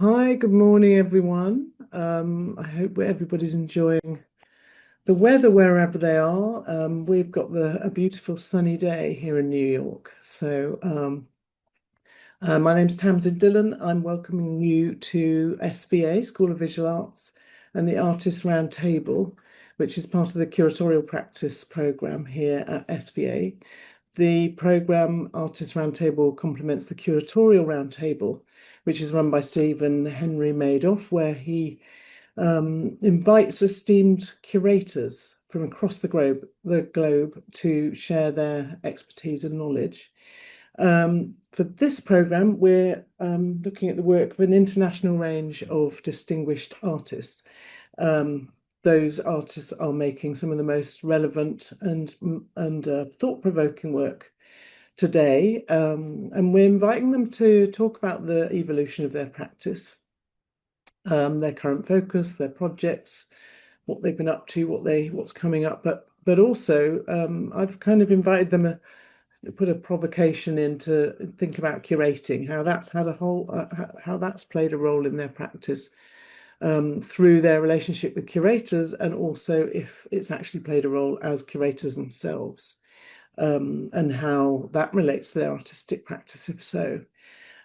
Hi, good morning, everyone. I hope everybody's enjoying the weather wherever they are. We've got a beautiful sunny day here in New York. My name's Tamsin Dillon. I'm welcoming you to SVA, School of Visual Arts, and the Artists Roundtable, which is part of the Curatorial Practice programme here at SVA. The programme Artists Roundtable complements the Curatorial Roundtable, which is run by Stephen Henry Madoff, where he invites esteemed curators from across the globe to share their expertise and knowledge. For this programme, we're looking at the work of an international range of distinguished artists. Those artists are making some of the most relevant and thought-provoking work today, and we're inviting them to talk about the evolution of their practice, their current focus, their projects, what they've been up to, what's coming up, but also I've kind of invited them put a provocation in to think about curating, how that's had how that's played a role in their practice through their relationship with curators, and also if it's actually played a role as curators themselves, and how that relates to their artistic practice, if so.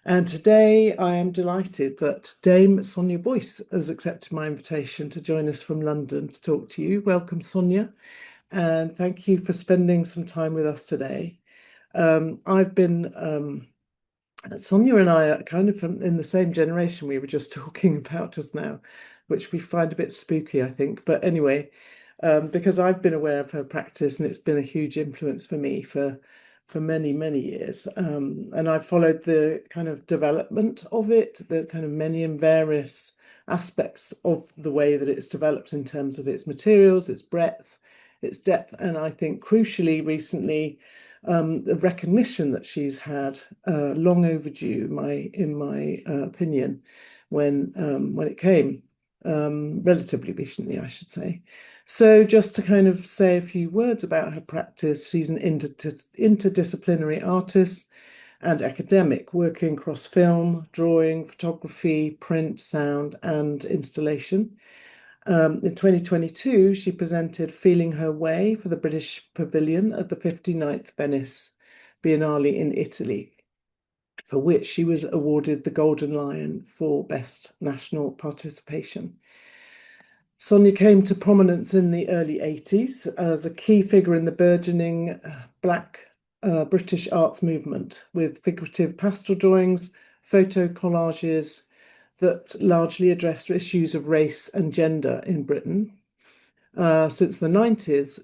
And today I am delighted that Dame Sonia Boyce has accepted my invitation to join us from London to talk to you. Welcome, Sonia, and thank you for spending some time with us today. I've been Sonia and I are kind of in the same generation we were just talking about just now, which we find a bit spooky, I think. But anyway, because I've been aware of her practice and it's been a huge influence for me for many, many years. And I've followed the kind of development of it, the kind of many and various aspects of the way that it's developed in terms of its materials, its breadth, its depth, and I think crucially recently, the recognition that she's had, long overdue, in my opinion, when it came, relatively recently, I should say. So just to kind of say a few words about her practice, she's an interdisciplinary artist and academic working across film, drawing, photography, print, sound, and installation. In 2022, she presented Feeling Her Way for the British Pavilion at the 59th Venice Biennale in Italy, for which she was awarded the Golden Lion for Best National Participation. Sonia came to prominence in the early 80s as a key figure in the burgeoning Black British arts movement, with figurative pastel drawings, photo collages, that largely address issues of race and gender in Britain. Since the 90s,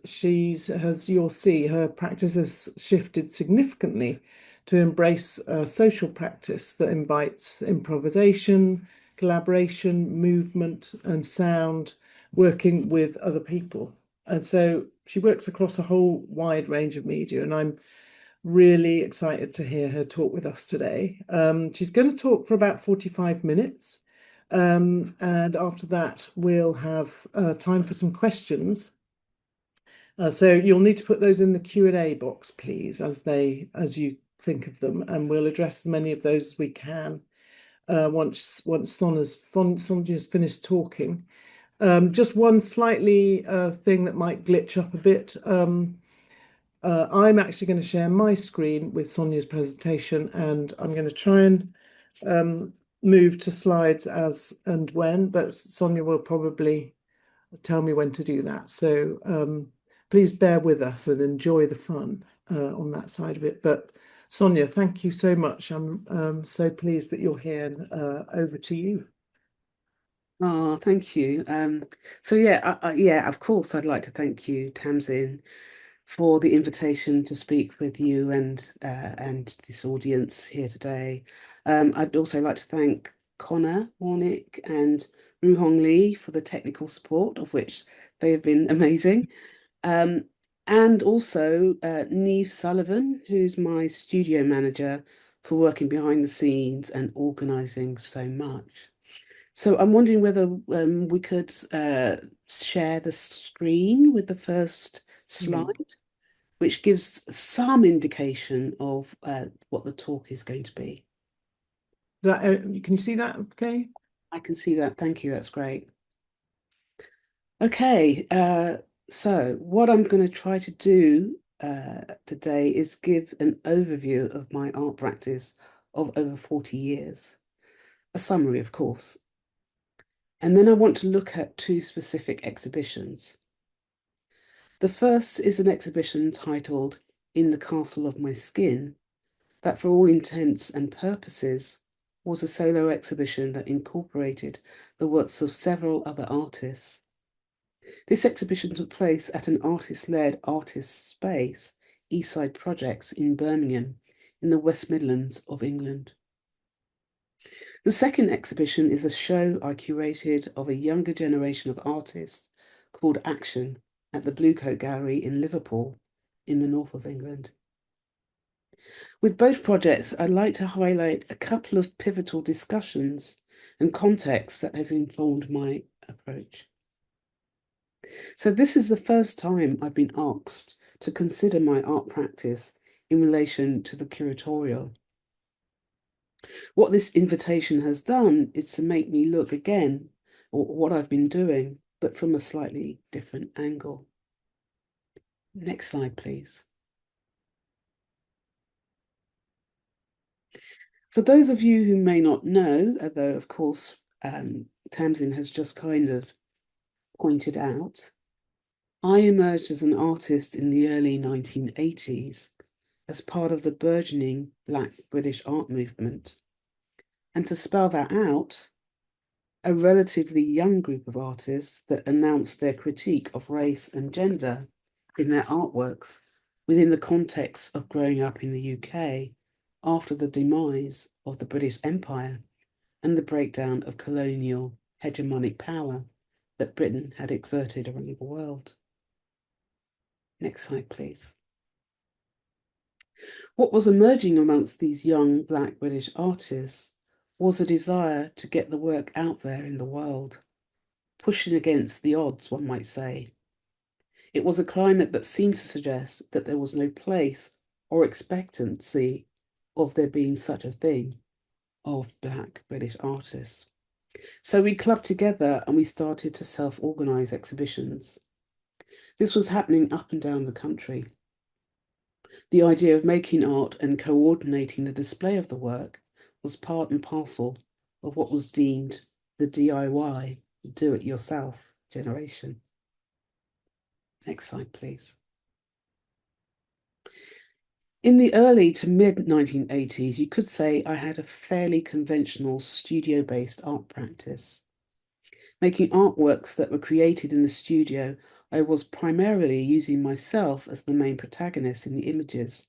as you'll see, her practice has shifted significantly to embrace a social practice that invites improvisation, collaboration, movement, and sound, working with other people. And so she works across a whole wide range of media, and I'm really excited to hear her talk with us today. She's going to talk for about 45 minutes. And after that, we'll have time for some questions. So you'll need to put those in the Q&A box, please, as you think of them, and we'll address as many of those as we can once Sonia's finished talking. Just one slightly thing that might glitch up a bit. I'm actually going to share my screen with Sonia's presentation, and I'm going to try and move to slides as and when, but Sonia will probably tell me when to do that. So please bear with us and enjoy the fun on that side of it. But Sonia, thank you so much. I'm so pleased that you're here, and over to you. Oh, thank you. So yeah, yeah, of course, I'd like to thank you, Tamsin, for the invitation to speak with you and this audience here today. I'd also like to thank Connor Warnick and Ruhong Lee for the technical support, of which they have been amazing. Um, and also Neve Sullivan, who's my studio manager, for working behind the scenes and organising so much. So I'm wondering whether we could share the screen with the first Hmm. slide, which gives some indication of what the talk is going to be. That can you see that? Okay. I can see that. Thank you. That's great. Okay, so what I'm going to try to do today is give an overview of my art practice of over 40 years. A summary, of course. And then I want to look at two specific exhibitions. The first is an exhibition titled In the Castle of My Skin, that for all intents and purposes was a solo exhibition that incorporated the works of several other artists. This exhibition took place at an artist-led artist space, Eastside Projects in Birmingham, in the West Midlands of England. The second exhibition is a show I curated of a younger generation of artists called Action at the Bluecoat Gallery in Liverpool, in the north of England. With both projects, I'd like to highlight a couple of pivotal discussions and contexts that have informed my approach. So this is the first time I've been asked to consider my art practice in relation to the curatorial. What this invitation has done is to make me look again at what I've been doing, but from a slightly different angle. Next slide, please. For those of you who may not know, although of course Tamsin has just kind of pointed out, I emerged as an artist in the early 1980s as part of the burgeoning Black British art movement. And to spell that out, a relatively young group of artists that announced their critique of race and gender in their artworks within the context of growing up in the UK after the demise of the British Empire and the breakdown of colonial hegemonic power that Britain had exerted around the world. Next slide, please. What was emerging amongst these young Black British artists was a desire to get the work out there in the world, pushing against the odds, one might say. It was a climate that seemed to suggest that there was no place or expectancy of there being such a thing of Black British artists. So we clubbed together and we started to self-organise exhibitions. This was happening up and down the country. The idea of making art and coordinating the display of the work was part and parcel of what was deemed the DIY, do-it-yourself generation. Next slide, please. In the early to mid-1980s, you could say I had a fairly conventional studio-based art practice. Making artworks that were created in the studio, I was primarily using myself as the main protagonist in the images.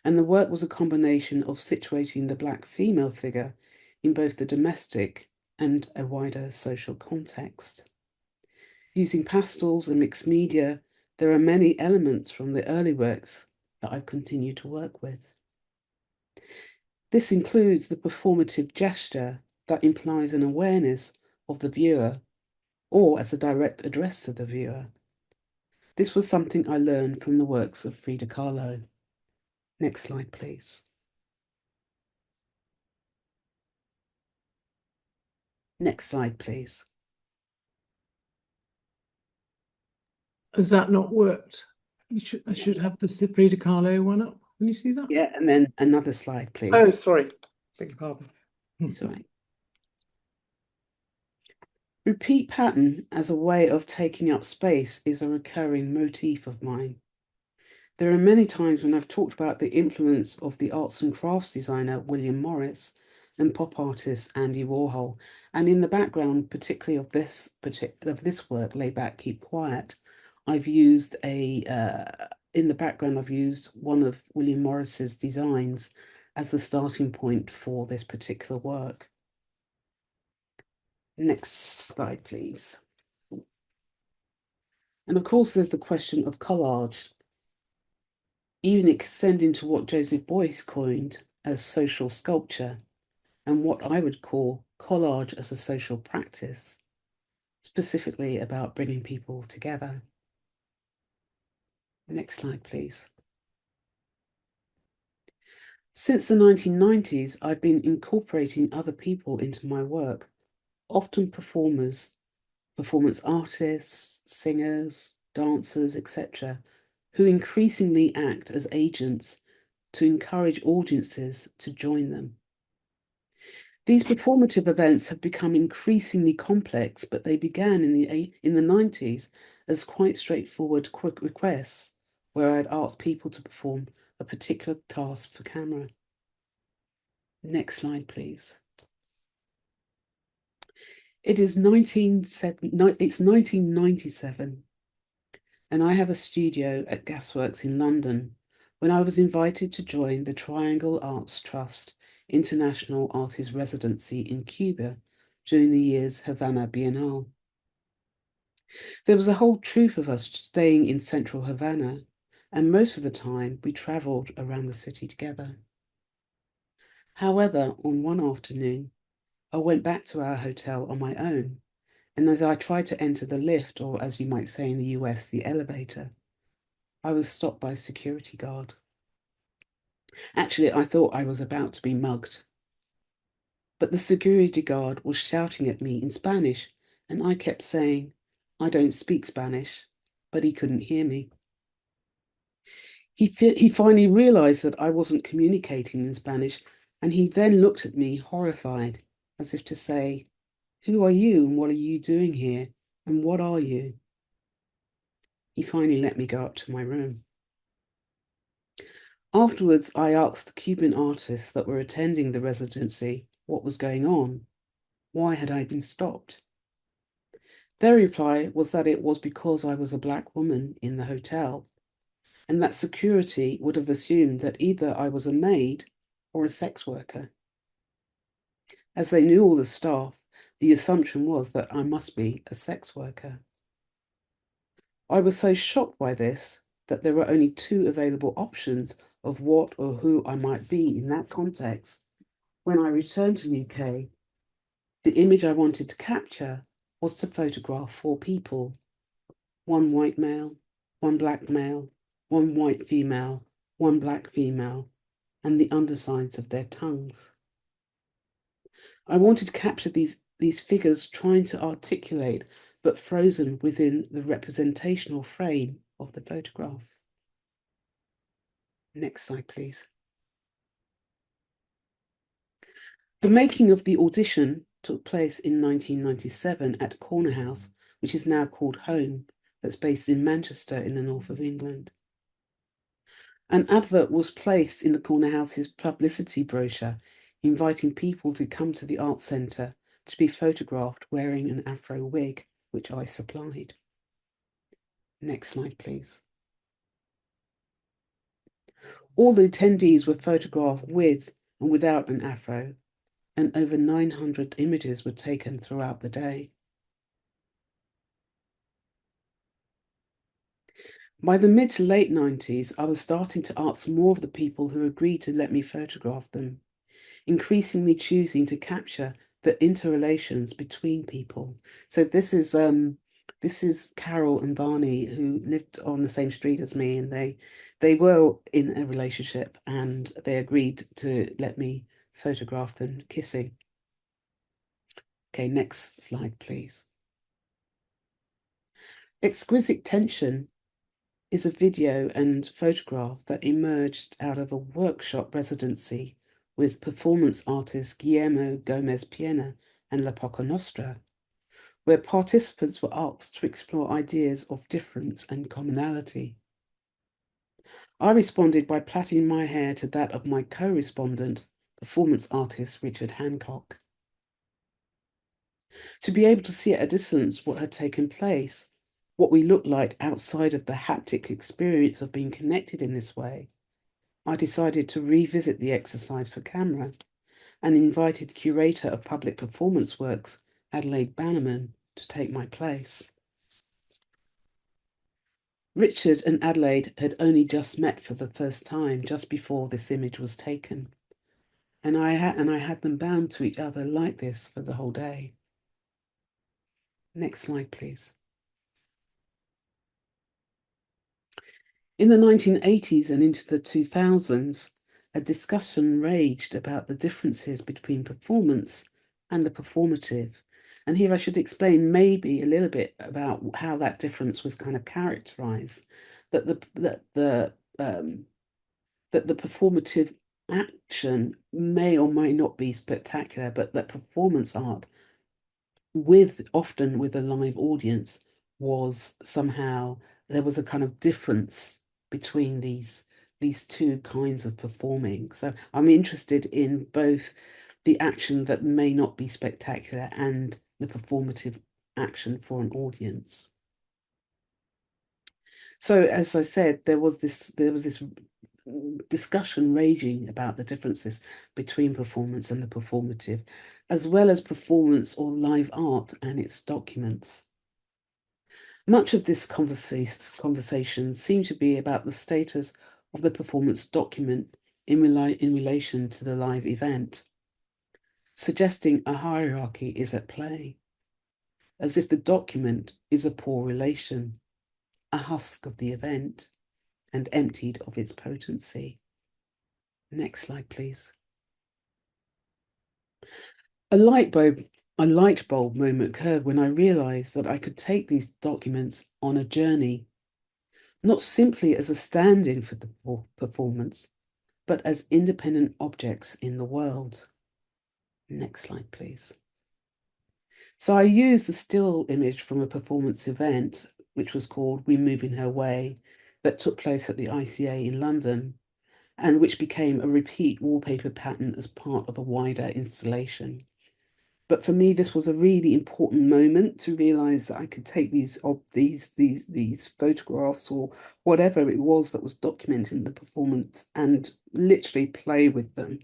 And the work was a combination of situating the Black female figure in both the domestic and a wider social context. Using pastels and mixed media, there are many elements from the early works that I've continued to work with. This includes the performative gesture that implies an awareness of the viewer or as a direct address to the viewer. This was something I learned from the works of Frida Kahlo. Next slide, please. Next slide, please. Has that not worked? I should have the Frida Kahlo one up. Can you see that? Yeah, and then another slide, please. Oh, sorry. Beg your pardon. It's all right. Repeat pattern as a way of taking up space is a recurring motif of mine. There are many times when I've talked about the influence of the arts and crafts designer William Morris and pop artist Andy Warhol, and in the background, particularly of this work, Lay Back, Keep Quiet, I've used in the background I've used one of William Morris's designs as the starting point for this particular work. Next slide, please. And of course, there's the question of collage, even extending to what Joseph Boyce coined as social sculpture and what I would call collage as a social practice, specifically about bringing people together. Next slide, please. Since the 1990s, I've been incorporating other people into my work often performance artists, singers, dancers, etc., who increasingly act as agents to encourage audiences to join them. These performative events have become increasingly complex, but they began in the 90s as quite straightforward quick requests where I'd ask people to perform a particular task for camera. Next slide, please. It's 1997, and I have a studio at Gasworks in London when I was invited to join the Triangle Arts Trust International Artist Residency in Cuba during the year's Havana Biennale. There was a whole troop of us staying in central Havana, and most of the time we travelled around the city together. However, on one afternoon, I went back to our hotel on my own, and as I tried to enter the lift, or as you might say in the US, the elevator, I was stopped by a security guard. Actually, I thought I was about to be mugged. But the security guard was shouting at me in Spanish, and I kept saying, I don't speak Spanish, but he couldn't hear me. He finally realized that I wasn't communicating in Spanish, and he then looked at me horrified, as if to say, who are you and what are you doing here? And what are you? He finally let me go up to my room. Afterwards, I asked the Cuban artists that were attending the residency what was going on. Why had I been stopped? Their reply was that it was because I was a black woman in the hotel, and that security would have assumed that either I was a maid or a sex worker. As they knew all the staff, the assumption was that I must be a sex worker. I was so shocked by this that there were only two available options of what or who I might be in that context. When I returned to the UK, the image I wanted to capture was to photograph four people: one white male, one black male, one white female, one black female, and the undersides of their tongues. I wanted to capture these figures trying to articulate, but frozen within the representational frame of the photograph. Next slide, please. The making of the audition took place in 1997 at Corner House, which is now called Home, that's based in Manchester in the north of England. An advert was placed in the Corner House's publicity brochure, inviting people to come to the Arts Centre to be photographed wearing an afro wig, which I supplied. Next slide, please. All the attendees were photographed with and without an afro, and over 900 images were taken throughout the day. By the mid to late 90s, I was starting to ask more of the people who agreed to let me photograph them, increasingly choosing to capture the interrelations between people. So this is Carol and Barney, who lived on the same street as me, and they were in a relationship, and they agreed to let me photograph them kissing. Okay, next slide, please. Exquisite Tension is a video and photograph that emerged out of a workshop residency with performance artist Guillermo Gomez Piena and La Poca Nostra, where participants were asked to explore ideas of difference and commonality. I responded by plaiting my hair to that of my co-respondent, performance artist Richard Hancock. To be able to see at a distance what had taken place, what we looked like outside of the haptic experience of being connected in this way, I decided to revisit the exercise for camera and invited curator of public performance works, Adelaide Bannerman, to take my place. Richard and Adelaide had only just met for the first time just before this image was taken, and I had them bound to each other like this for the whole day. Next slide, please. In the 1980s and into the 2000s, a discussion raged about the differences between performance and the performative, And here I should explain maybe a little bit about how that difference was kind of characterized, that the performative action may or may not be spectacular, but that performance art, often with a live audience, was somehow, there was a kind of difference between these two kinds of performing. So I'm interested in both the action that may not be spectacular and the performative action for an audience. So as I said, there was this discussion raging about the differences between performance and the performative, as well as performance or live art and its documents. Much of this conversation seemed to be about the status of the performance document in relation to the live event, suggesting a hierarchy is at play, as if the document is a poor relation, a husk of the event, and emptied of its potency. Next slide, please. A light bulb moment occurred when I realized that I could take these documents on a journey, not simply as a stand-in for the performance, but as independent objects in the world. Next slide, please. So I used the still image from a performance event, which was called We Move in Her Way, that took place at the ICA in London, and which became a repeat wallpaper pattern as part of a wider installation. But for me, this was a really important moment to realize that I could take these photographs or whatever it was that was documenting the performance and literally play with them,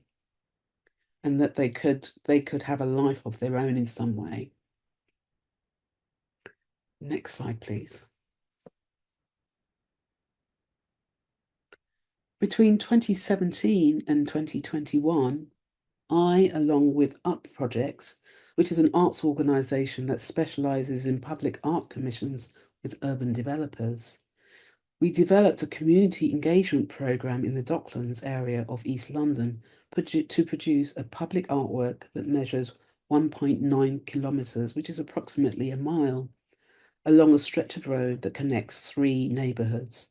and that they could have a life of their own in some way. Next slide, please. Between 2017 and 2021, I, along with UP Projects, which is an arts organisation that specialises in public art commissions with urban developers, we developed a community engagement programme in the Docklands area of East London to produce a public artwork that measures 1.9 kilometres, which is approximately a mile, along a stretch of road that connects 3 neighbourhoods,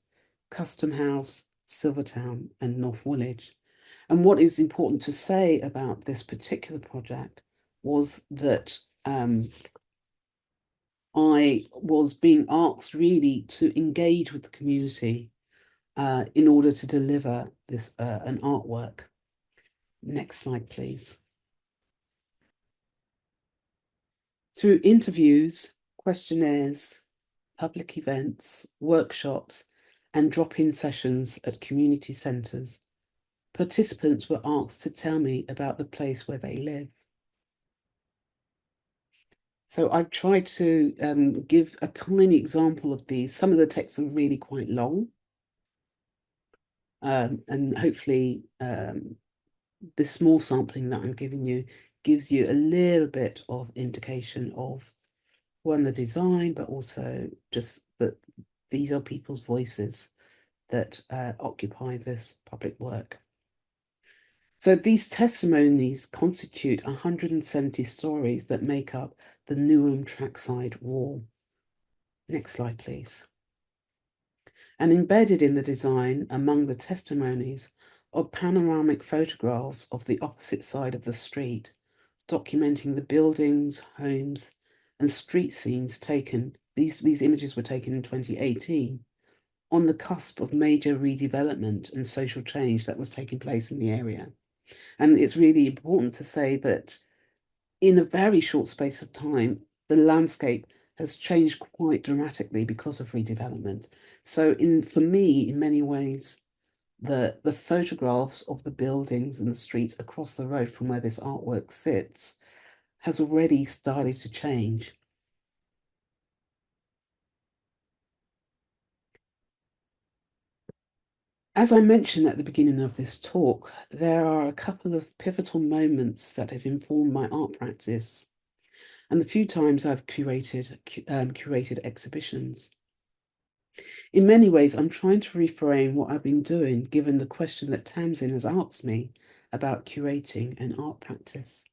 Custom House, Silvertown and North Woolwich. And what is important to say about this particular project was that I was being asked really to engage with the community in order to deliver this an artwork. Next slide, please. Through interviews, questionnaires, public events, workshops, and drop-in sessions at community centres, participants were asked to tell me about the place where they live. So I've tried to give a tiny example of these. Some of the texts are really quite long. And hopefully this small sampling that I'm giving you gives you a little bit of indication of, one, the design, but also just that these are people's voices that occupy this public work. So these testimonies constitute 170 stories that make up the Newham trackside wall. Next slide, please. And embedded in the design, among the testimonies, are panoramic photographs of the opposite side of the street, documenting the buildings, homes, and street scenes taken. These images were taken in 2018, on the cusp of major redevelopment and social change that was taking place in the area. And it's really important to say that in a very short space of time, the landscape has changed quite dramatically because of redevelopment. So for me, in many ways, the photographs of the buildings and the streets across the road from where this artwork sits has already started to change. As I mentioned at the beginning of this talk, there are a couple of pivotal moments that have informed my art practice and the few times I've curated exhibitions. In many ways, I'm trying to reframe what I've been doing, given the question that Tamsin has asked me about curating an art practice.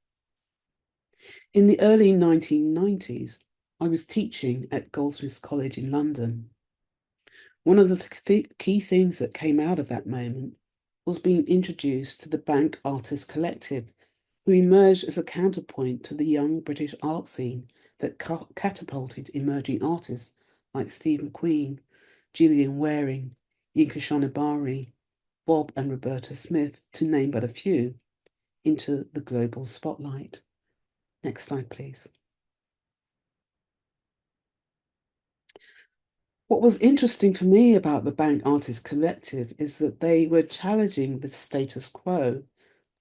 In the early 1990s, I was teaching at Goldsmiths College in London. One of the key things that came out of that moment was being introduced to the Bank Artists Collective, who emerged as a counterpoint to the young British art scene that catapulted emerging artists like Steve McQueen, Gillian Waring, Yinka Shonibari, Bob and Roberta Smith, to name but a few, into the global spotlight. Next slide, please. What was interesting for me about the Bank Artists Collective is that they were challenging the status quo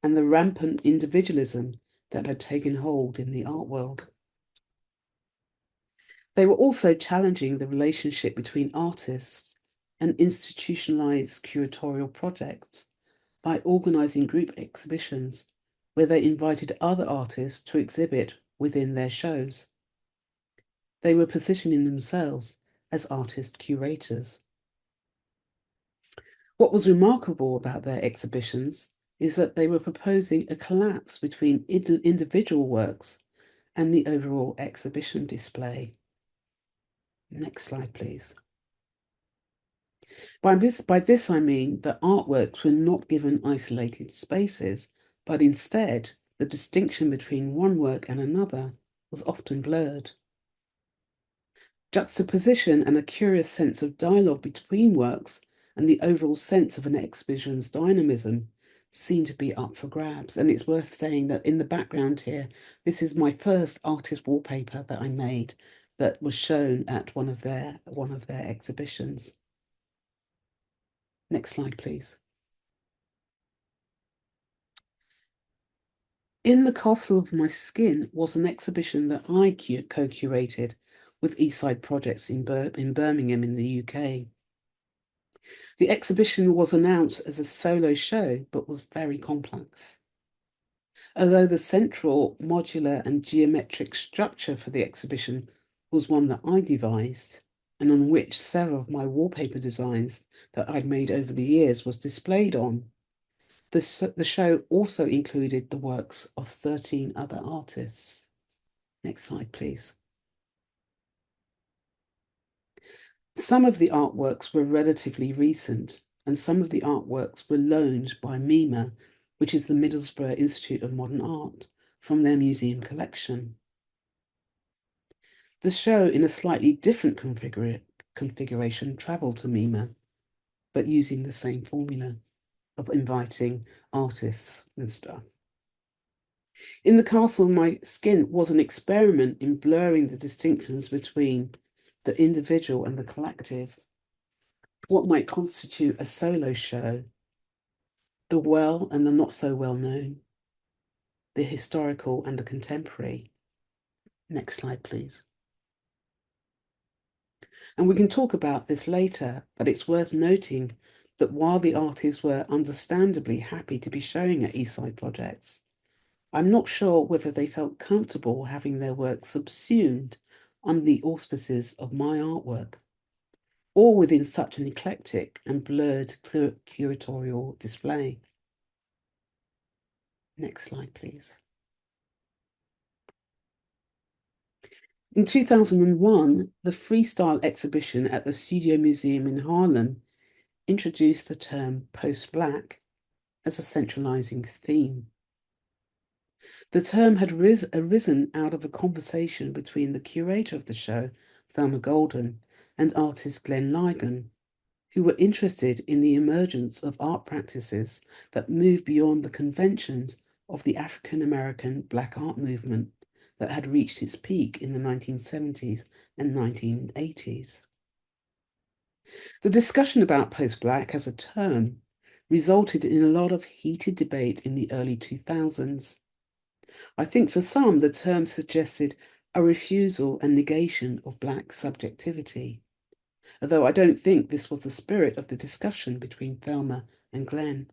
and the rampant individualism that had taken hold in the art world. They were also challenging the relationship between artists and institutionalized curatorial projects by organizing group exhibitions where they invited other artists to exhibit within their shows. They were positioning themselves as artist curators. What was remarkable about their exhibitions is that they were proposing a collapse between individual works and the overall exhibition display. Next slide, please. By this I mean that artworks were not given isolated spaces, but instead the distinction between one work and another was often blurred. Juxtaposition and a curious sense of dialogue between works and the overall sense of an exhibition's dynamism seem to be up for grabs. And it's worth saying that in the background here, this is my first artist wallpaper that I made that was shown at one of their exhibitions. Next slide, please. In the Castle of My Skin was an exhibition that I co-curated with Eastside Projects in Birmingham in the UK. The exhibition was announced as a solo show, but was very complex. Although the central modular and geometric structure for the exhibition was one that I devised, and on which several of my wallpaper designs that I'd made over the years was displayed on, the show also included the works of 13 other artists. Next slide, please. Some of the artworks were relatively recent, and some of the artworks were loaned by MIMA, which is the Middlesbrough Institute of Modern Art, from their museum collection. The show, in a slightly different configuration, travelled to MIMA, but using the same formula of inviting artists and stuff. In the Castle of My Skin was an experiment in blurring the distinctions between the individual and the collective, what might constitute a solo show, the well and the not so well known, the historical and the contemporary. Next slide, please. And we can talk about this later, but it's worth noting that while the artists were understandably happy to be showing at Eastside Projects, I'm not sure whether they felt comfortable having their work subsumed under the auspices of my artwork, or within such an eclectic and blurred curatorial display. Next slide, please. In 2001, the Freestyle exhibition at the Studio Museum in Harlem introduced the term post-Black as a centralizing theme. The term had arisen out of a conversation between the curator of the show, Thelma Golden, and artist Glenn Ligon, who were interested in the emergence of art practices that moved beyond the conventions of the African American Black art movement that had reached its peak in the 1970s and 1980s. The discussion about post-Black as a term resulted in a lot of heated debate in the early 2000s. I think for some, the term suggested a refusal and negation of Black subjectivity, although I don't think this was the spirit of the discussion between Thelma and Glenn.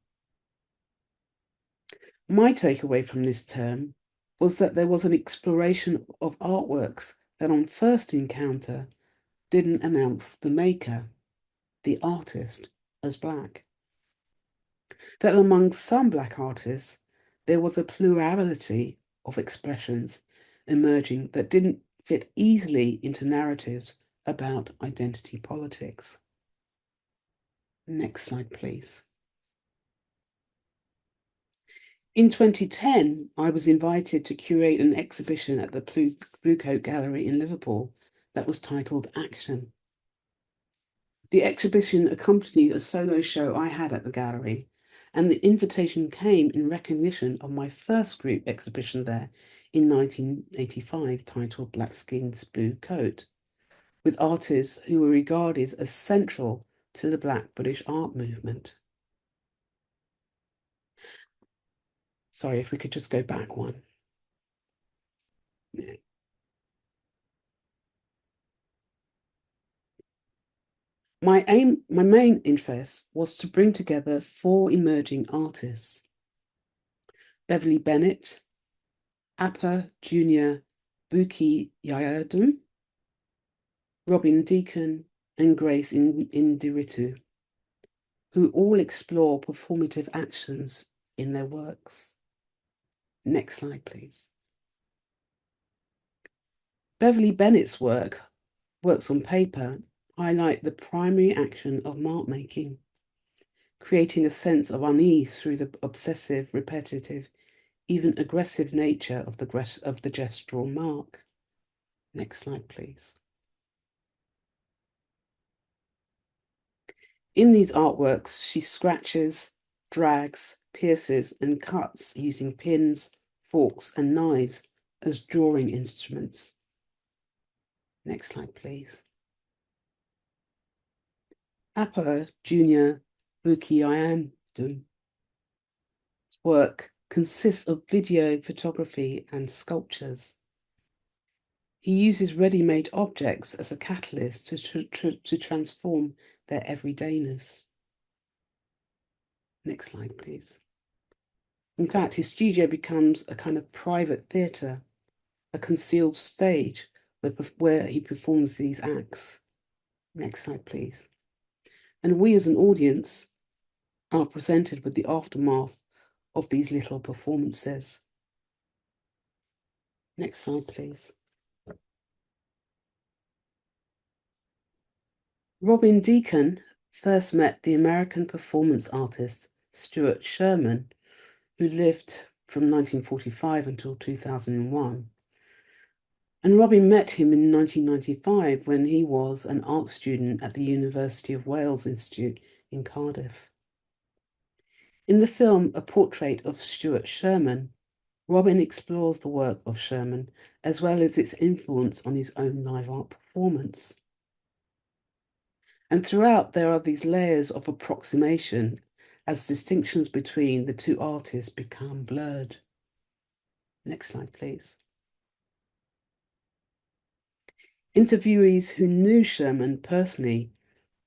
My takeaway from this term was that there was an exploration of artworks that on first encounter didn't announce the maker, the artist, as Black. That among some Black artists, there was a plurality of expressions emerging that didn't fit easily into narratives about identity politics. Next slide, please. In 2010, I was invited to curate an exhibition at the Blue Coat Gallery in Liverpool that was titled Action. The exhibition accompanied a solo show I had at the gallery, and the invitation came in recognition of my first group exhibition there in 1985 titled Black Skin's Blue Coat, with artists who were regarded as central to the Black British art movement. Sorry, if we could just go back one. Yeah. My main interest was to bring together 4 emerging artists: Beverly Bennett, Apa Junior Buki Yayadum, Robin Deacon, and Grace Indiritu, who all explore performative actions in their works. Next slide, please. Beverly Bennett's works on paper, highlight the primary action of mark making, creating a sense of unease through the obsessive, repetitive, even aggressive nature of the gestural mark. Next slide, please. In these artworks, she scratches, drags, pierces, and cuts using pins, forks, and knives as drawing instruments. Next slide, please. Apa Junior Bukiayandum's work consists of video, photography, and sculptures. He uses ready-made objects as a catalyst to transform their everydayness. Next slide, please. In fact, his studio becomes a kind of private theatre, a concealed stage where he performs these acts. Next slide, please. And we as an audience are presented with the aftermath of these little performances. Next slide, please. Robin Deacon first met the American performance artist Stuart Sherman, who lived from 1945 until 2001. And Robin met him in 1995 when he was an art student at the University of Wales Institute in Cardiff. In the film A Portrait of Stuart Sherman, Robin explores the work of Sherman as well as its influence on his own live art performance. And throughout, there are these layers of approximation as distinctions between the two artists become blurred. Next slide, please. Interviewees who knew Sherman personally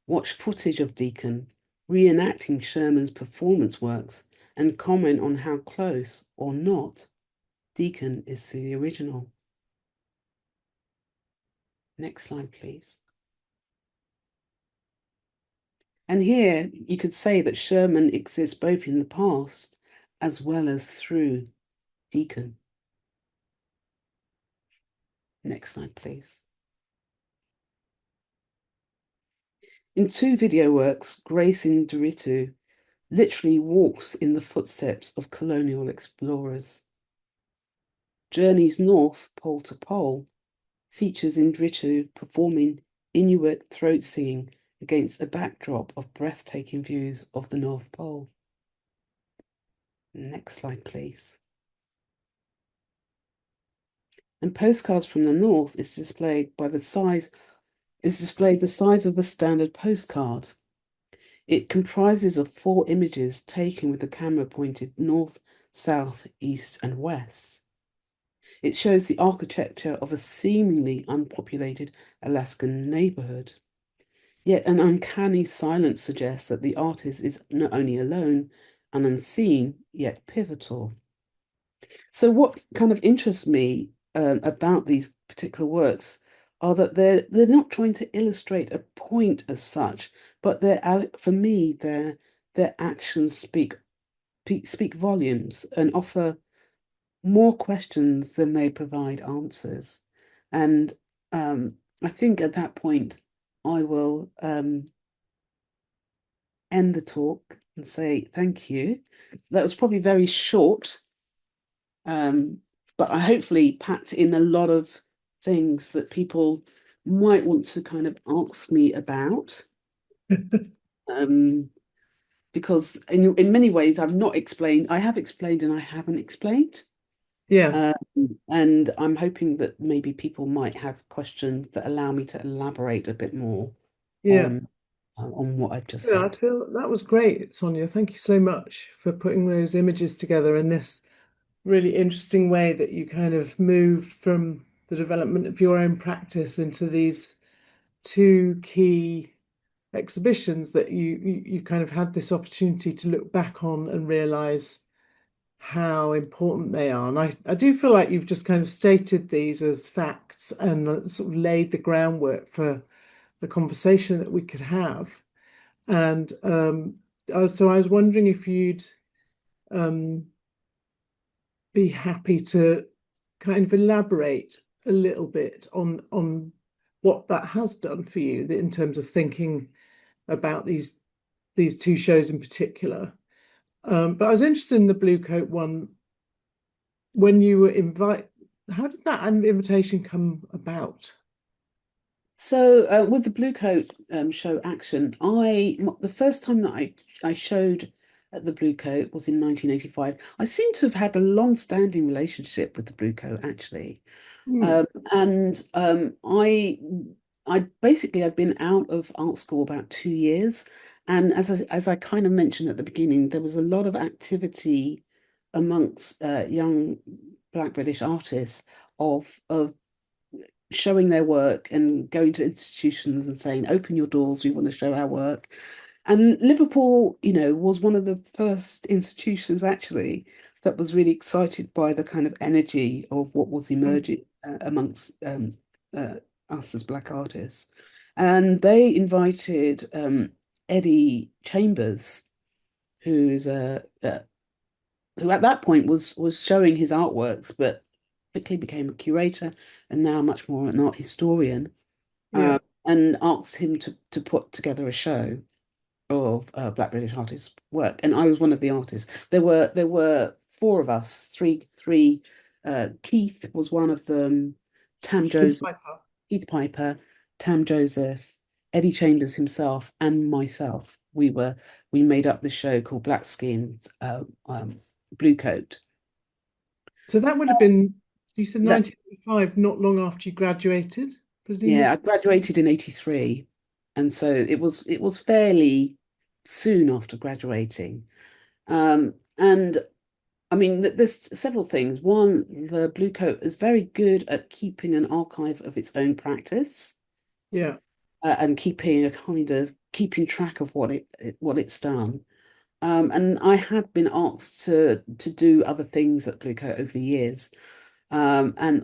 watched footage of Deacon reenacting Sherman's performance works and comment on how close or not Deacon is to the original. Next slide, please. And here you could say that Sherman exists both in the past as well as through Deacon. Next slide, please. In 2 video works, Grace Indiritu literally walks in the footsteps of colonial explorers. Journeys North, Pole to Pole, features Indiritu performing Inuit throat singing against a backdrop of breathtaking views of the North Pole. Next slide, please. And Postcards from the North is displayed the size of a standard postcard. It comprises of 4 images taken with the camera pointed north, south, east, and west. It shows the architecture of a seemingly unpopulated Alaskan neighborhood. Yet an uncanny silence suggests that the artist is not only alone and unseen, yet pivotal. So what kind of interests me about these particular works are that they're not trying to illustrate a point as such, but for me their actions speak volumes and offer more questions than they provide answers. And I think at that point, I will end the talk and say thank you. That was probably very short, um, but I hopefully packed in a lot of things that people might want to kind of ask me about. Um, because in many ways I've not explained, I have explained and I haven't explained. Yeah, Um, and I'm hoping that maybe people might have questions that allow me to elaborate a bit more yeah. on what I've just Yeah, I said. feel that was great, Sonia. Thank you so much for putting those images together in this really interesting way that you kind of moved from the development of your own practice into these two key exhibitions that you kind of had this opportunity to look back on and realize how important they are. And I do feel like you've just kind of stated these as facts and sort of laid the groundwork for the conversation that we could have. And so I was wondering if you'd um, be happy to kind of elaborate a little bit on what that has done for you in terms of thinking about these two shows in particular. But I was interested in the Blue Coat one when you were invite. How did that invitation come about? So with the Blue Coat show Action, the first time that I showed at the Blue Coat was in 1985. I seem to have had a long-standing relationship with the Blue Coat actually. Hmm. Um, and I basically I'd been out of art school about 2 years, and as I kind of mentioned at the beginning, there was a lot of activity amongst young Black British artists of showing their work and going to institutions and saying, "Open your doors, we want to show our work." And Liverpool, was one of the first institutions actually that was really excited by the kind of energy of what was emerging amongst uh, us as Black artists. And they invited Eddie Chambers, who is who at that point was showing his artworks, but quickly became a curator and now much more an art historian, Yeah. and asked him to put together a show of Black British artists' work, and I was one of the artists. There were four of us, three. Keith was one of them. Tam Keith Joseph, Piper. Keith Piper, Tam Joseph, Eddie Chambers himself, and myself. We made up the show called Black Skins, Blue Coat. So that would have been, you said That 1985, not long after you graduated, Yeah, I presumably. graduated in 83, and so it was fairly soon after graduating. And I mean, there's several things. One, the Blue Coat is very good at keeping an archive of its own practice, Yeah. and keeping track of what it's done. And I had been asked to do other things at Blue Coat over the years, and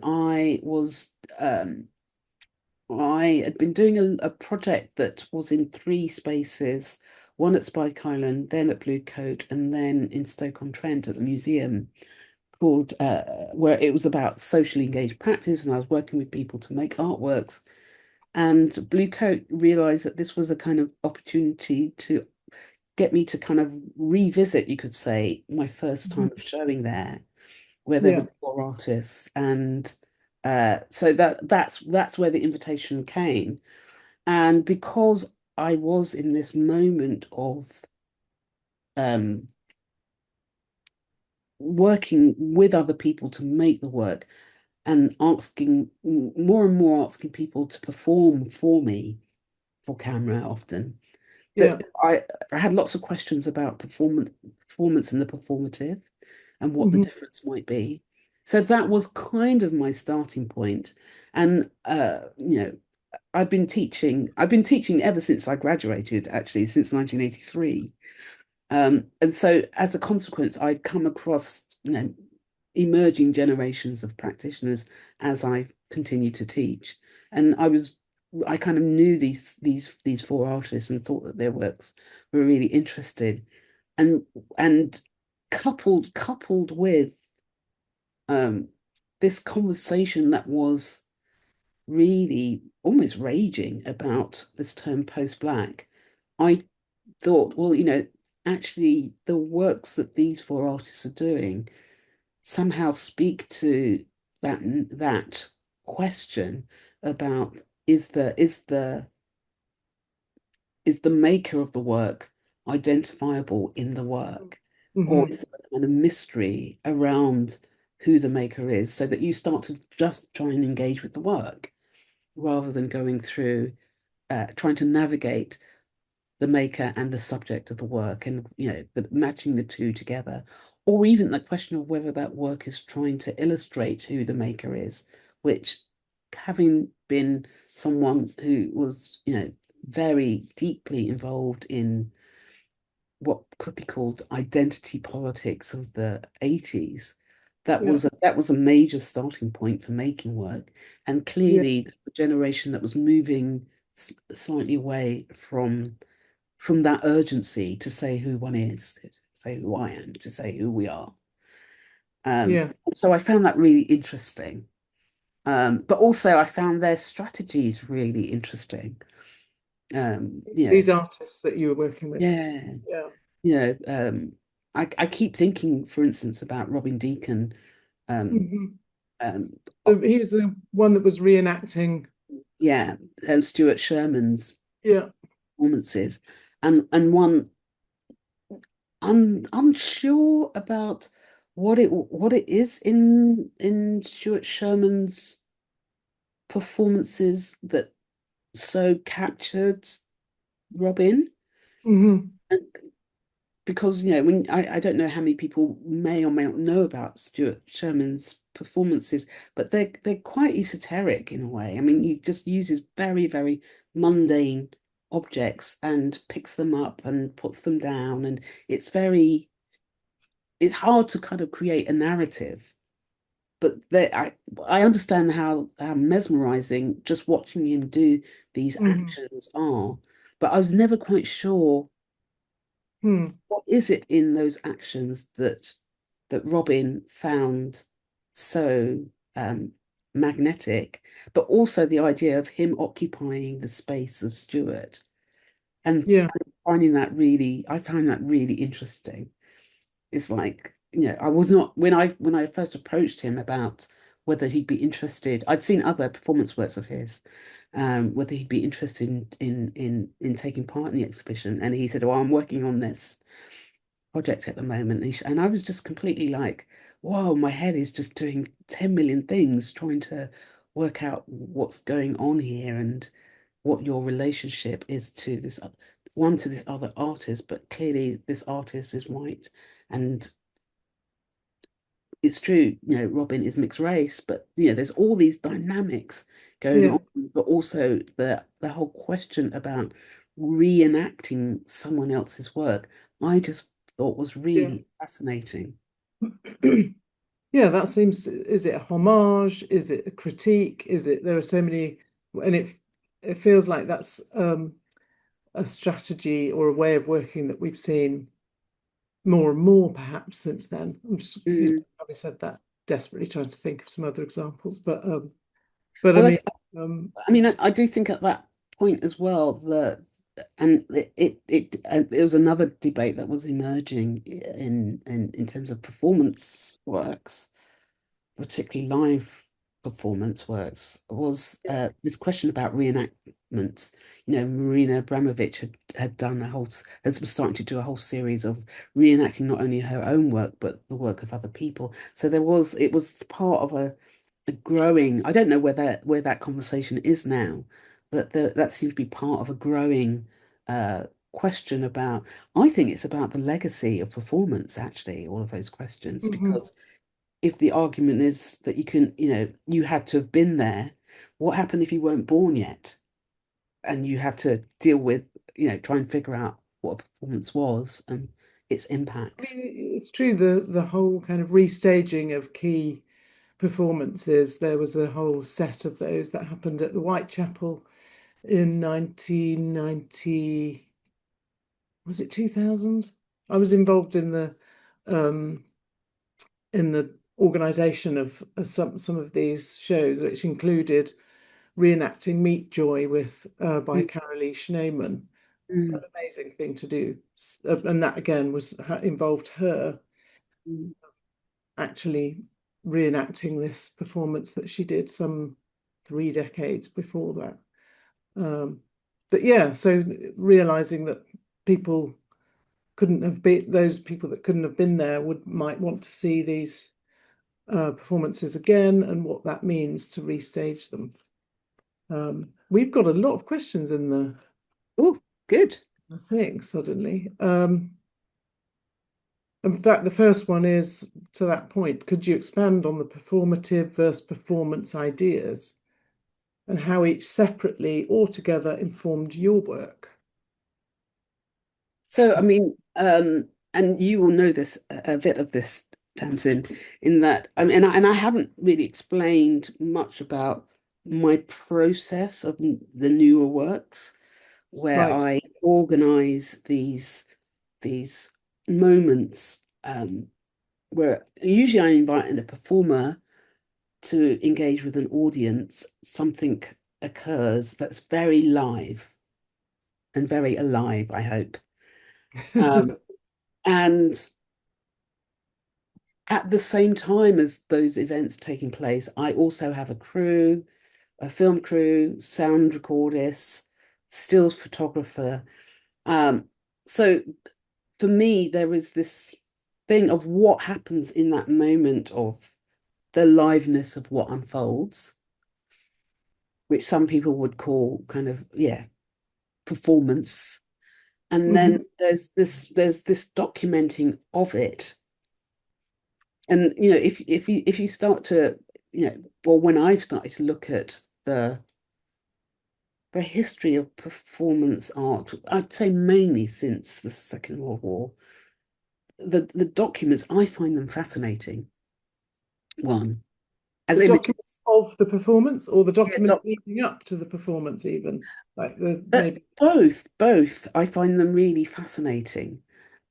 I had been doing a project that was in three spaces, one at Spike Island, then at Blue Coat, and then in Stoke-on-Trent at the museum, called where it was about socially engaged practice, and I was working with people to make artworks. And Blue Coat realized that this was a kind of opportunity to get me to kind of revisit, you could say, my first time Mhm. of showing there, where there Yeah. were four artists. And so that's where the invitation came. And because I was in this moment of um, working with other people to make the work and asking more and more asking people to perform for me for camera often, Yeah. that I had lots of questions about performance and the performative and what the Mhm. difference might be. So that was kind of my starting point. And I've been teaching ever since I graduated, actually, since 1983. And so as a consequence, I'd come across, emerging generations of practitioners as I continued to teach. And I kind of knew these four artists and thought that their works were really interested. And coupled with um, this conversation that was really almost raging about this term post-black, I thought, well, actually the works that these four artists are doing somehow speak to that question about is the maker of the work identifiable in the work, or Hmm. is there a kind of mystery around who the maker is, so that you start to just try and engage with the work rather than going through trying to navigate the maker and the subject of the work, and matching the two together, or even the question of whether that work is trying to illustrate who the maker is, which, having been someone who was very deeply involved in what could be called identity politics of the 80s, Yeah. that was a major starting point for making work, and Yeah. clearly the generation that was moving slightly away from that urgency to say who one is, to say who I am, to say who we are. Yeah. So I found that really interesting. But also I found their strategies really interesting. Um, you know, These artists that you were working with. yeah, Yeah. you know, I keep thinking, for instance, about Robin Deacon. Um, Hmm. um, So he was the one that was reenacting. yeah, and Stuart Sherman's Yeah. performances, and one unsure about what it is in Stuart Sherman's performances that so captured Robin. Hmm. And because when I don't know how many people may or may not know about Stuart Sherman's performances, but they're quite esoteric in a way. I mean, he just uses very, very mundane objects and picks them up and puts them down, and it's hard to kind of create a narrative. But I understand how mesmerizing just watching him do these Hmm. actions are. But I was never quite sure Hmm. what is it in those actions that Robin found so magnetic, but also the idea of him occupying the space of Stuart, and Yeah. I find that really interesting. It's like, I was not when I first approached him about whether he'd be interested. I'd seen other performance works of his, whether he'd be interested in taking part in the exhibition, and he said, "Oh, I'm working on this project at the moment," and I was just completely like, "Whoa, my head is just doing 10 million things, trying to work out what's going on here and what your relationship is to to this other artist, but clearly this artist is white, and it's true, Robin is mixed race, but there's all these dynamics going Yeah. on, but also the whole question about reenacting someone else's work, I just thought was Yeah. really fascinating. Yeah, that seems, is it a homage? Is it a critique? Is it, there are so many, and it feels like that's a strategy or a way of working that we've seen more and more perhaps since then. I'm just, Mm. having said that, desperately trying to think of some other examples, but I Well, mean, um, I mean, I do think at that point as well that, and there was another debate that was emerging in terms of performance works, particularly live performance works, was this question about reenactments. Marina Abramovic had done was starting to do a whole series of reenacting not only her own work but the work of other people. So it was part of a growing. I don't know where that conversation is now, but that seems to be part of a growing question about. I think it's about the legacy of performance, actually, all of those questions, mhm. because if the argument is that you had to have been there, what happened if you weren't born yet? And you have to deal with, try and figure out what a performance was and its I impact. mean, it's true, the whole kind of restaging of key performances. There was a whole set of those that happened at the Whitechapel in 1990. Was it 2000? I was involved um in the organisation of some of these shows, which included reenacting Meet Joy with by mm, Carolee Schneemann. An mm, amazing thing to do, and that again was involved her mm. actually reenacting this performance that she did some 3 decades before that. But yeah, so realizing that people couldn't have been those people that couldn't have been there would might want to see these performances again and what that means to restage them. We've got a lot of questions in Oh, good. the thing suddenly. In fact, the first one is to that point. Could you expand on the performative versus performance ideas and how each separately or together informed your work? So, I mean, and you will know this a bit of this, Tamsin, in that and I haven't really explained much about my process of the newer works, where Right. I organize these moments, where usually I invite in a performer to engage with an audience. Something occurs that's very live and very alive, I hope. Um, and at the same time as those events taking place, I also have a crew, a film crew, sound recordist, stills photographer. Um, so for me, there is this thing of what happens in that moment of the liveness of what unfolds, which some people would call kind of, yeah, performance. And then Mhm. there's this documenting of it. And if you start to, well, when I've started to look at the history of performance art, I'd say mainly since the Second World War, the documents, I find them fascinating. One, as The images, documents of the performance or the yeah, documents leading up to the performance, even like the maybe. both. I find them really fascinating.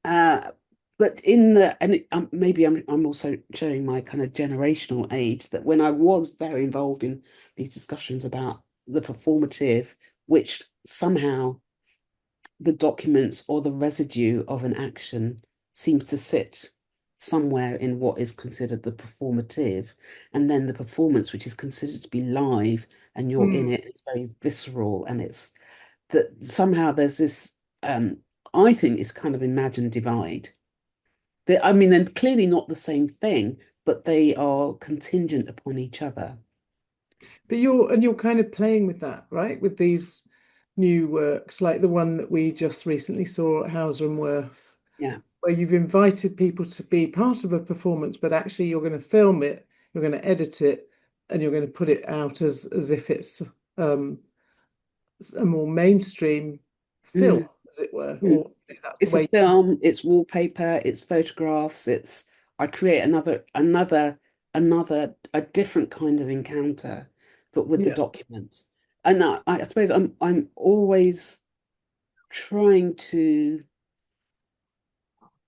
Uh, but in the and it, maybe I'm also showing my kind of generational age, that when I was very involved in these discussions about the performative, which somehow the documents or the residue of an action seems to sit somewhere in what is considered the performative, and then the performance, which is considered to be live, and you're in Mm. it, it's very visceral, and it's that somehow there's this, I think it's kind of imagined divide. I mean, they're clearly not the same thing, but they are contingent upon each other. But you're kind of playing with that, right? With these new works, like the one that we just recently saw at Hauser and Wirth, Yeah. where you've invited people to be part of a performance, but actually you're going to film it, you're going to edit it, and you're going to put it out as if it's um, a more mainstream film, Mm. as it were, Mm. or if that's the It's a way. film, it's wallpaper, it's photographs, it's I create a different kind of encounter, but with the Yeah, documents. And I suppose I'm always trying to,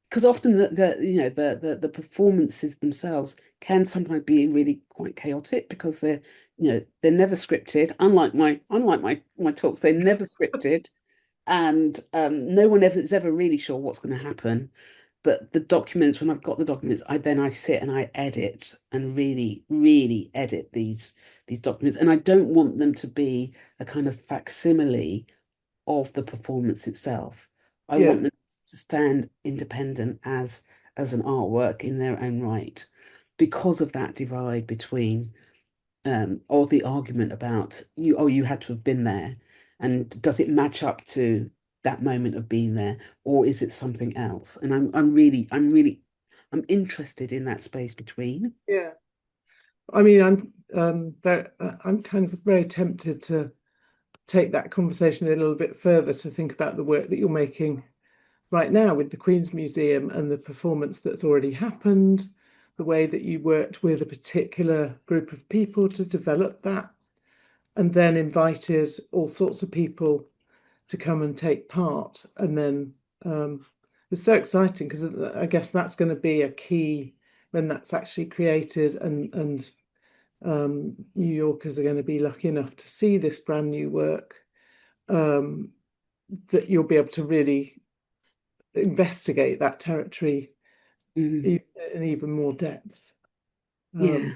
because often the performances themselves can sometimes be really quite chaotic, because they're never scripted. Unlike my talks, they're never scripted, and no one ever is ever really sure what's going to happen. But the documents, when I've got the documents, I sit and I edit, and really, really edit these documents. And I don't want them to be a kind of facsimile of the performance itself. I yeah, want them to stand independent as an artwork in their own right, because of that divide between, or the argument about you had to have been there, and does it match up to that moment of being there, or is it something else? And I'm interested in that space between. yeah. I mean, I'm kind of very tempted to take that conversation a little bit further to think about the work that you're making right now with the Queen's Museum and the performance that's already happened, the way that you worked with a particular group of people to develop that, and then invited all sorts of people to come and take part. And then it's so exciting because I guess that's going to be a key when that's actually created, and New Yorkers are going to be lucky enough to see this brand new work, um, that you'll be able to really investigate that territory Mm. in even more depth. Yeah.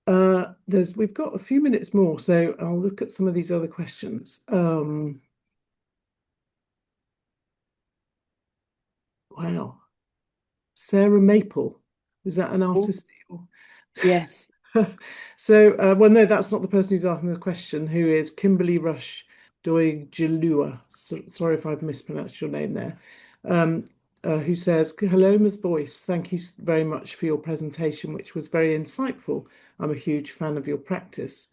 Um, we've got a few minutes more, so I'll look at some of these other questions. Wow, Sarah Maple, is that an Oh, artist? yes. So, well, no, that's not the person who's asking the question, who is Kimberly Rush Doi Jalua. Sorry if I've mispronounced your name there. Um, who says, "Hello, Ms. Boyce. Thank you very much for your presentation, which was very insightful. I'm a huge fan of your practice.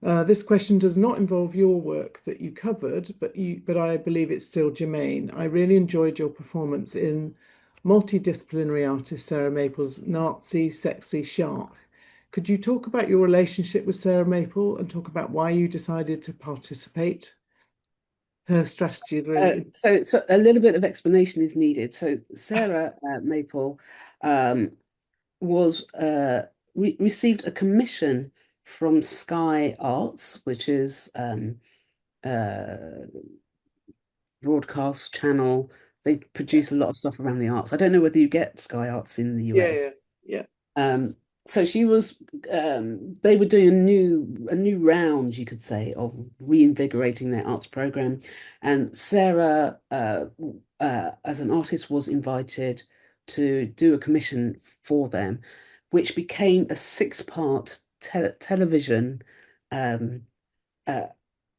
This question does not involve your work that you covered, but I believe it's still germane. I really enjoyed your performance in multidisciplinary artist Sarah Maple's Nazi Sexy Shark. Could you talk about your relationship with Sarah Maple and talk about why you decided to participate? Her strategy is really So a little bit of explanation is needed. So Sarah Maple um, was received a commission from Sky Arts, which is uh, broadcast channel. They produce a lot of stuff around the arts. I don't know whether you get Sky Arts in the yeah, yeah, US. yeah. Um, so she was they were doing a new round, you could say, of reinvigorating their arts program. And Sarah, as an artist, was invited to do a commission for them, which became a six-part television, um, uh,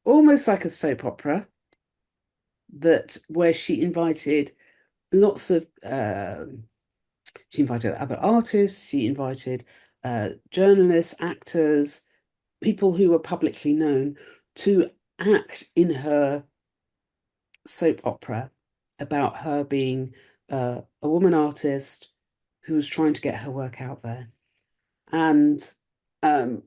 almost like a soap opera, that where lots of she invited other artists, she invited journalists, actors, people who were publicly known to act in her soap opera about her being a woman artist who was trying to get her work out there. And um,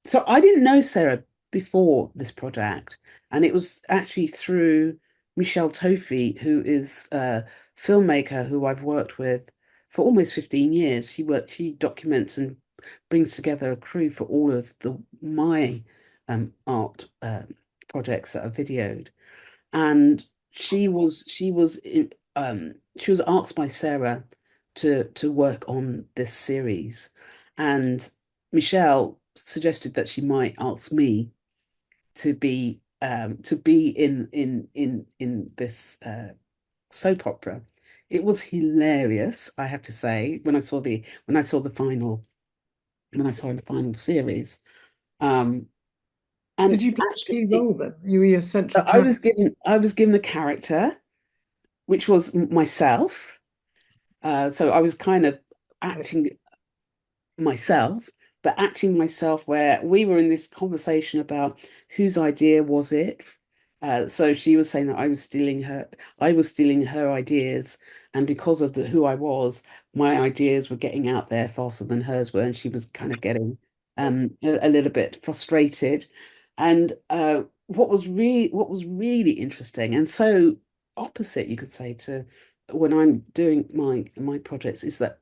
so I didn't know Sarah before this project, and it was actually through Michelle Tofy, who is a filmmaker who I've worked with for almost 15 years. She documents and brings together a crew for all of my art projects that are videoed. And she was asked by Sarah to work on this series, and Michelle suggested that she might ask me to be in this soap opera. It was hilarious, I have to say, when I saw the final series. Um, Did and you play a actually, key role then? You were a central I character. was given a character, which was myself. So I was kind of acting myself, but acting myself where we were in this conversation about whose idea was it. So she was saying that I was stealing her ideas, and because of who I was, my ideas were getting out there faster than hers were, and she was kind of getting a little bit frustrated. And what was really interesting and so opposite, you could say, to when I'm doing my projects is that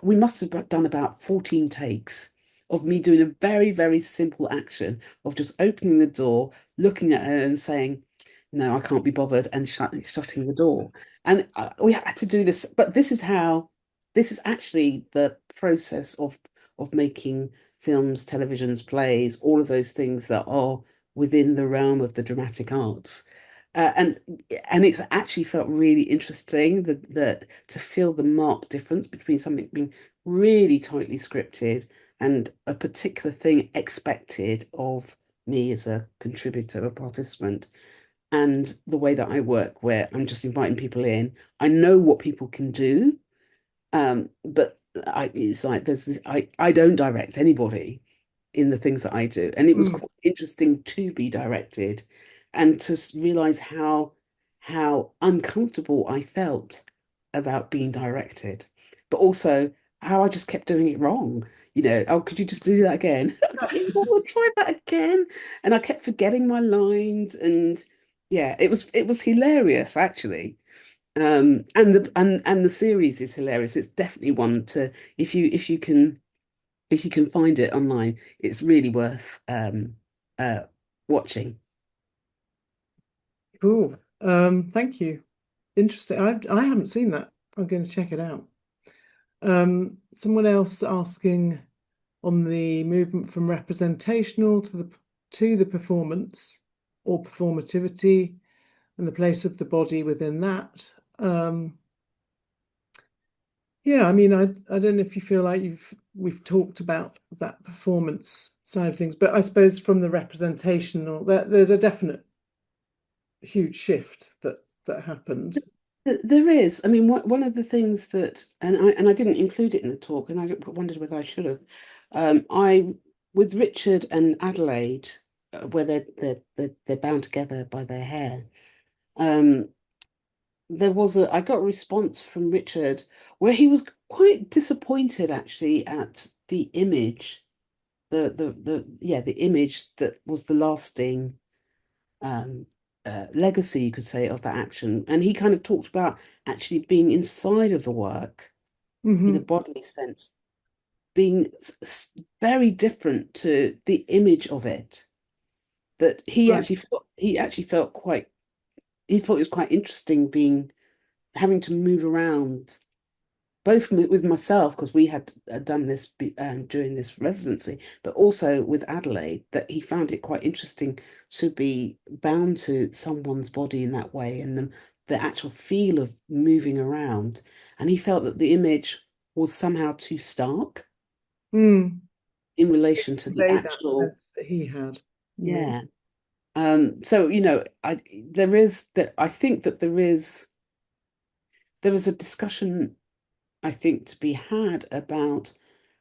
we must have done about 14 takes of me doing a very, very simple action of just opening the door, looking at her and saying, no, I can't be bothered, and shutting the door. And we had to do this, but this is actually the process of making films, televisions, plays, all of those things that are within the realm of the dramatic arts. Uh, and and it's actually felt really interesting that to feel the marked difference between something being really tightly scripted and a particular thing expected of me as a contributor, a participant, and the way that I work, where I'm just inviting people in. I know what people can do, but it's like I don't direct anybody in the things that I do. And it was Mm, quite interesting to be directed and to realize how uncomfortable I felt about being directed, but also how I just kept doing it wrong. Oh, could you just do that again? Oh, we'll try that again. And I kept forgetting my lines. And yeah, it was hilarious actually. And the series is hilarious. It's definitely one to, if you can find it online, it's really worth uh watching. Cool. Thank you. Interesting. I haven't seen that. I'm going to check it out. Someone else asking on the movement from representational to the performance or performativity and the place of the body within that. Yeah, I mean, I don't know if you feel like we've talked about that performance side of things, but I suppose from the representational, there's a definite huge shift that happened. There is. I mean, one of the things that, and I didn't include it in the talk, and I wondered whether I should have. I with Richard and Adelaide, where they're bound together by their hair. Um, I got a response from Richard where he was quite disappointed actually at the image, the image that was the lasting um, legacy, you could say, of that action. And he kind of talked about actually being inside of the work in a Hmm. bodily sense, being very different to the image of it. That Right. he actually felt quite he thought it was quite interesting being having to move around both with myself because we had done this during this residency, but also with Adelaide, that he found it quite interesting to be bound to someone's body in that way and the actual feel of moving around. And he felt that the image was somehow too stark Mm. in relation to the Convey that actual, sense that he had, you mean? yeah. So, I think that there is a discussion I think to be had about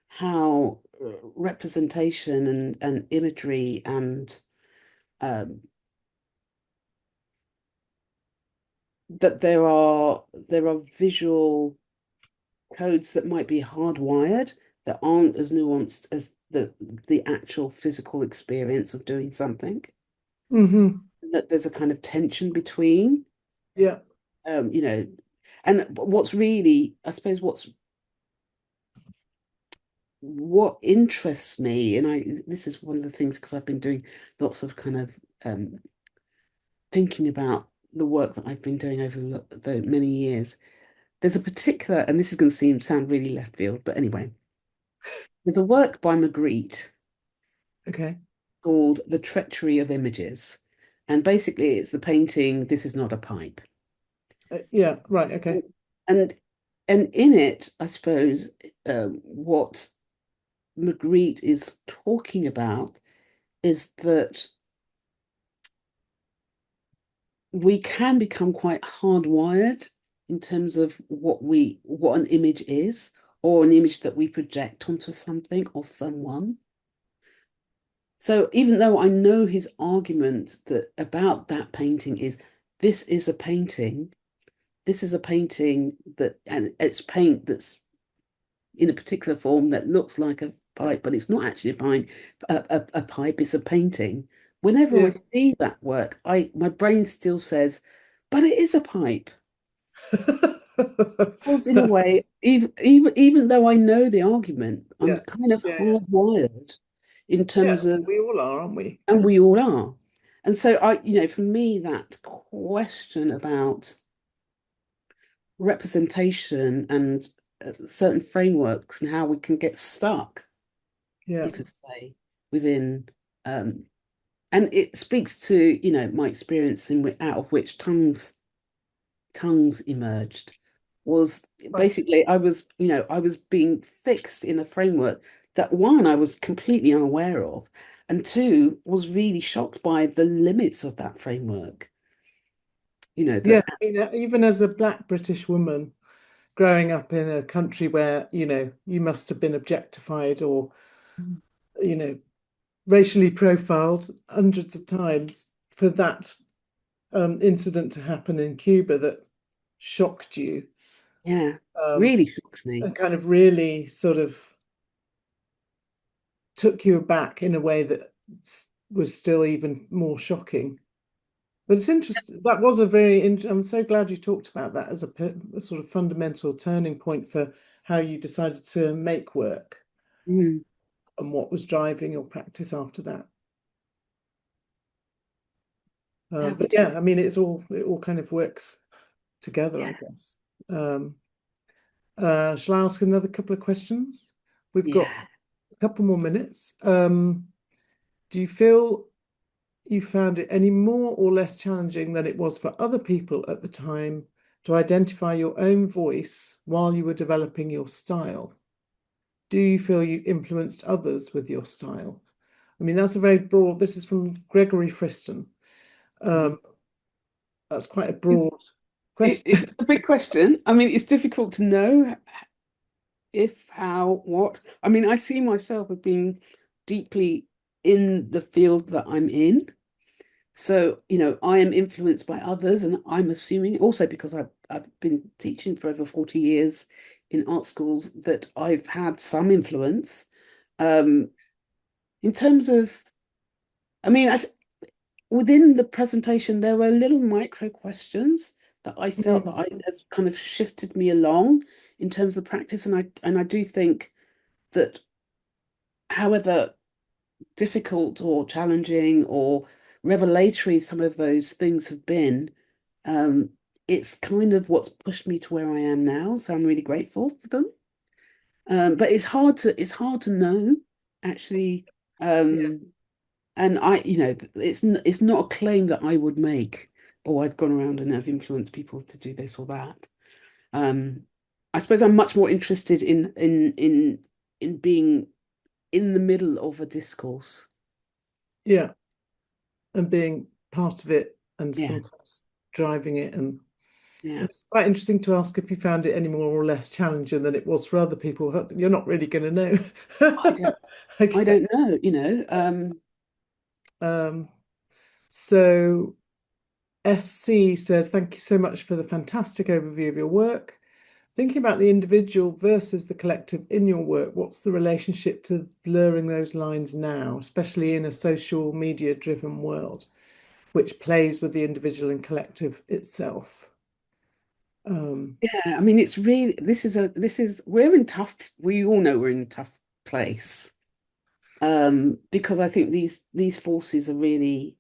how representation and imagery and um, that there are visual codes that might be hardwired that aren't as nuanced as the actual physical experience of doing something. Hmm. That there's a kind of tension between, Yeah. um, you know, and what's really, I suppose, what interests me, and this is one of the things because I've been doing lots of kind of thinking about the work that I've been doing over the many years. There's a particular, and this is going to sound really left field, but anyway, there's a work by Magritte Okay. called The Treachery of Images. And basically, it's the painting, This Is Not a Pipe. Yeah. Right. Okay. And and, and in it, I suppose, what Magritte is talking about is that we can become quite hardwired in terms of what an image is or an image that we project onto something or someone. So even though I know his argument that about that painting is this is a painting, this is a painting that and it's paint that's in a particular form that looks like a pipe, but it's not actually a pipe, it's a painting. Whenever I Yes. see that work, I my brain still says, but it is a pipe. Because in a way, even though I know the argument, I'm Yeah. kind of Yeah. hardwired in Yeah. terms of, We all are, aren't we? and we all are. And so for me, that question about representation and certain frameworks and how we can get stuck, Yeah. you could say, within, um, and it speaks to, my experience out of which tongues emerged was Right. basically I was being fixed in a framework that one I was completely unaware of, and two was really shocked by the limits of that framework. Yeah. That I mean, even as a Black British woman growing up in a country where, you must have been objectified or, you know, racially profiled hundreds of times for that incident to happen in Cuba that shocked you, yeah, um, really shocked me. and kind of really sort of took you aback in a way that was still even more shocking. But it's interesting. That was a very. I'm so glad you talked about that as a sort of fundamental turning point for how you decided to make work Mm, and what was driving your practice after that. how But would yeah, I mean, it all kind of works together, I yeah, guess. Um, shall I ask another couple of questions? We've got yeah. a couple more minutes. Do you feel you found it any more or less challenging than it was for other people at the time to identify your own voice while you were developing your style? Do you feel you influenced others with your style? I mean, that's a very broad, this is from Gregory Friston. Mhm. Um, that's quite a It's, broad question. it's a big question. I mean, it's difficult to know if, how, what. I mean, I see myself as being deeply in the field that I'm in. So, I am influenced by others, and I'm assuming also because I've been teaching for over 40 years in art schools that I've had some influence. Um, in terms of, I mean, within the presentation, there were little micro questions that I felt that Mm, I has kind of shifted me along in terms of practice, and I do think that however difficult or challenging or revelatory some of those things have been, um, it's kind of what's pushed me to where I am now. So I'm really grateful for them. But it's hard to know actually. yeah, Um, and it's not a claim that I would make. Oh, I've gone around and I've influenced people to do this or that. Um, I suppose I'm much more interested in being in the middle of a discourse. yeah, and being part of it and Yeah, sometimes driving it. And yeah. it's quite interesting to ask if you found it any more or less challenging than it was for other people. You're not really going to I know. don't I Okay. don't know. Um, so SC says, thank you so much for the fantastic overview of your work. Thinking about the individual versus the collective in your work, what's the relationship to blurring those lines now, especially in a social media driven world, which plays with the individual and collective itself? Yeah, I mean it's really we're in tough we all know we're in a tough place. Because I think these forces are really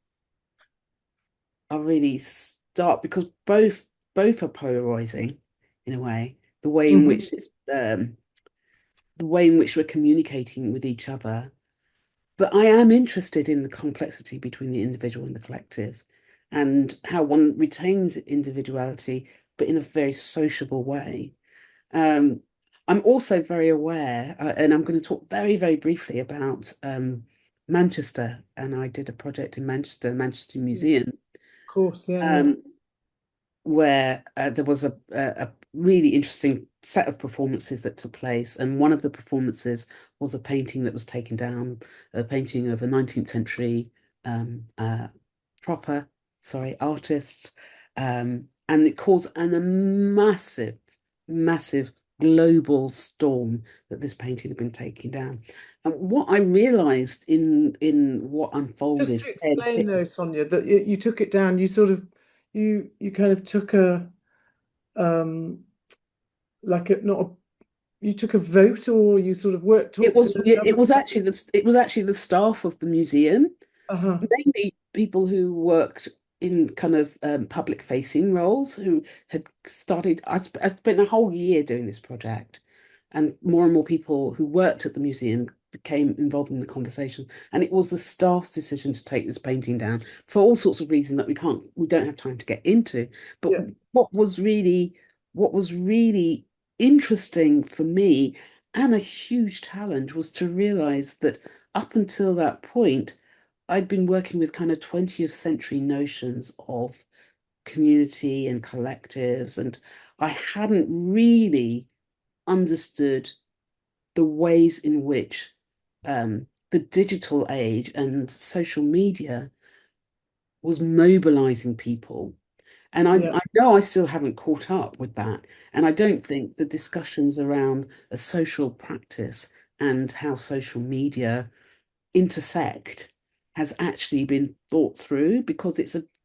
stark because both are polarizing in a way. The way in Mhm. which the way in which we're communicating with each other. But I am interested in the complexity between the individual and the collective and how one retains individuality, but in a very sociable way. Um, I'm also very aware, and I'm going to talk very, very briefly about Manchester. And I did a project in Manchester, Manchester Yeah, of Museum, course, yeah, yeah. um, where there was a really interesting set of performances that took place. And one of the performances was a painting that was taken down, a painting of a 19th century um, uh, proper, sorry, artist. And it caused a massive, massive global storm that this painting had been taken down. And what I realized in what Just unfolded to fairly explain quickly, though, Sonia, that you took it down, you sort of you kind of took a um like a not a you took a vote or you sort of worked it talked to was the it government. was actually the staff of the museum, Uh-huh. mainly people who worked in kind of public facing roles who had started. I spent a whole year doing this project, and more people who worked at the museum became involved in the conversation. And it was the staff's decision to take this painting down for all sorts of reasons that we don't have time to get into. But Yeah, what was really interesting for me and a huge challenge was to realize that up until that point, I'd been working with kind of 20th century notions of community and collectives, and I hadn't really understood the ways in which the digital age and social media was mobilizing people. And yeah, I know I still haven't caught up with that. And I don't think the discussions around a social practice and how social media intersect has actually been thought through because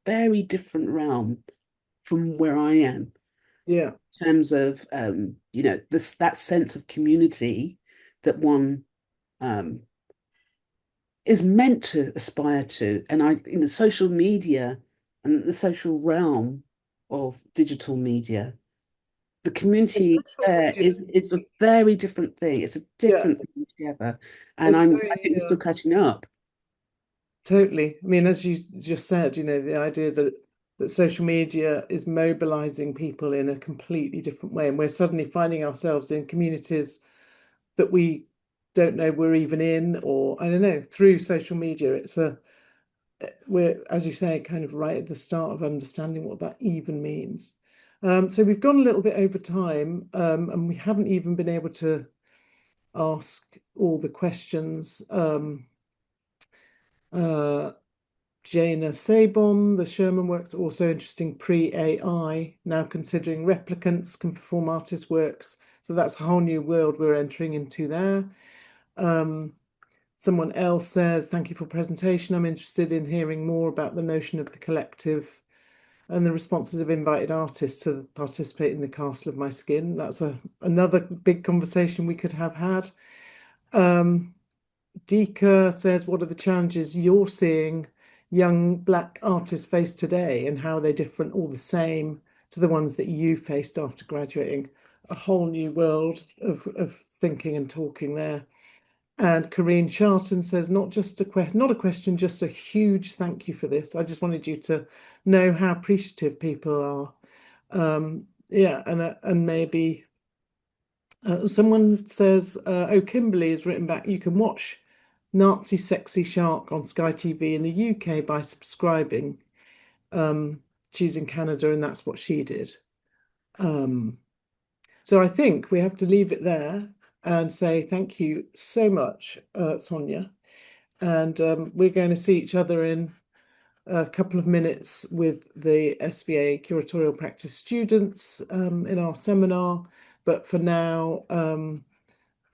very different realm from where I am Yeah. in terms of this that sense of community that one um, is meant to aspire to. And in the social media and the social realm of digital media, the And community social there media, is a very different thing. It's a yeah, different thing altogether. And it's I think very we're still catching up. totally. I mean, as you just said, the idea that social media is mobilizing people in a completely different way, and we're suddenly finding ourselves in communities that we don't know we're even in, or I don't know, through social media. We're, as you say, kind of right at the start of understanding what that even means. So we've gone a little bit over time, and we haven't even been able to ask all the questions. Uh, Jana Sabon, the Sherman works also interesting pre-AI, now considering replicants can perform artists' works. So that's a whole new world we're entering into there. Um, Someone else says, thank you for presentation. I'm interested in hearing more about the notion of the collective and the responses of invited artists to participate in the Castle of My Skin. That's another big conversation we could have had. Um, Dika says, what are the challenges you're seeing young Black artists face today and how they're different, all the same, to the ones that you faced after graduating? A whole new world of thinking and talking there. And Corinne Charlton says, not a question, just a huge thank you for this. I just wanted you to know how appreciative people are. Yeah, and maybe someone says, oh, Kimberly has written back, you can watch Nazi Sexy Shark on Sky TV in the UK by subscribing. She's in Canada, and that's what she did. Um, so I think we have to leave it there and say thank you so much, Sonia. And we're going to see each other in a couple of minutes with the SVA Curatorial Practice students in our seminar. But for now,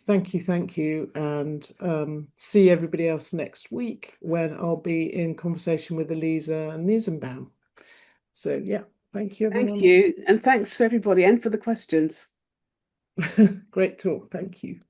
thank you, and see everybody else next week when I'll be in conversation with Elisa Niesenbaum. So yeah, thank you, Thank everyone. you. And thanks to everybody and for the questions. Great talk. Thank you.